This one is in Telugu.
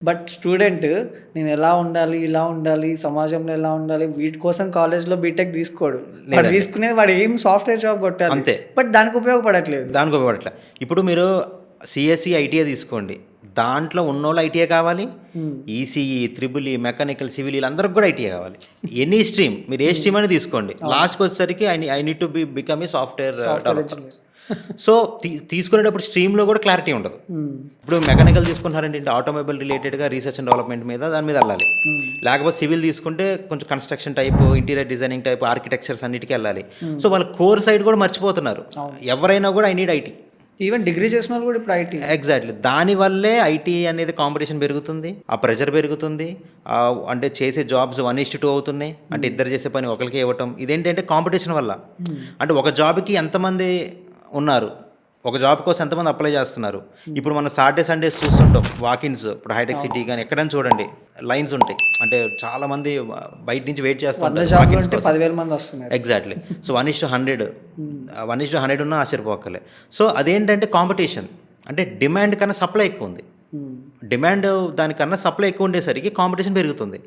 బట్ స్టూడెంట్ నేను ఎలా ఉండాలి, ఇలా ఉండాలి, సమాజంలో ఎలా ఉండాలి, వీటి కోసం కాలేజ్‌లో బీటెక్ తీసుకోడు. వాడు లేదండి. తీసుకునేది వాడు ఏం సాఫ్ట్‌వేర్ జాబ్ కొట్టాలి. అంతే. బట్ దానికి ఉపయోగపడట్లేదు. దానికి ఉపయోగపడట్లే. ఇప్పుడు మీరు సీఎస్ఈ, ఐటీఐ తీసుకోండి. దాంట్లో ఉన్నోళ్ళు ఐటీఐ కావాలి. ECE, triple E, mechanical, civil వీళ్ళందరికి కూడా ఐటీఐ కావాలి. ఎనీ స్ట్రీమ్ మీరు ఏ స్ట్రీమ్ అని తీసుకోండి. లాస్ట్‌కి వచ్చేసరికి I need to become a software developer. Engineer. So తీసుకునేటప్పుడు స్ట్రీమ్‌లో కూడా క్లారిటీ ఉండదు. ఇప్పుడు మెకానికల్ తీసుకుంటున్నారంటే ఆటోమొబైల్ రిలేటెడ్గా రీసెర్చ్ అండ్ డెవలప్మెంట్ మీద దాని మీద వెళ్ళాలి. లేకపోతే సివిల్ తీసుకుంటే కొంచెం construction type, interior designing type, architectures అన్నిటికీ వెళ్ళాలి. సో వాళ్ళ కోర్ సైడ్ కూడా మర్చిపోతున్నారు. ఎవరైనా కూడా I need IT. Even degree చేసిన వాళ్ళు కూడా ఇప్పుడు ఐటీ. ఎగ్జాక్ట్లీ. దానివల్లే ఐటీ అనేది కాంపిటీషన్ పెరుగుతుంది, ఆ ప్రెషర్ పెరుగుతుంది. అంటే చేసే జాబ్స్ 1:2 అవుతున్నాయి. అంటే ఇద్దరు చేసే పని ఒకరికి ఇవ్వటం. ఇదేంటంటే కాంపిటీషన్ వల్ల. అంటే ఒక జాబ్కి ఎంతమంది ఉన్నారు, ఒక జాబ్ కోసం ఎంతమంది అప్లై చేస్తున్నారు. ఇప్పుడు మనం సాటర్డే సండేస్ చూస్తుంటాం వాకిన్స్. ఇప్పుడు హైటెక్ సిటీ కానీ ఎక్కడైనా చూడండి లైన్స్ ఉంటాయి. అంటే చాలా మంది బయట నుంచి వెయిట్ చేస్తుంటారు. 10,000 మంది వస్తున్నారు. ఎగ్జాక్ట్లీ. సో 1:100 1:100 ఉన్నా ఆశ్చర్యపోకలే. సో అదేంటంటే కాంపిటీషన్. అంటే డిమాండ్ కన్నా సప్లై ఎక్కువ ఉంది. డిమాండ్ దానికన్నా సప్లై ఎక్కువ ఉండేసరికి కాంపిటీషన్ పెరుగుతుంది.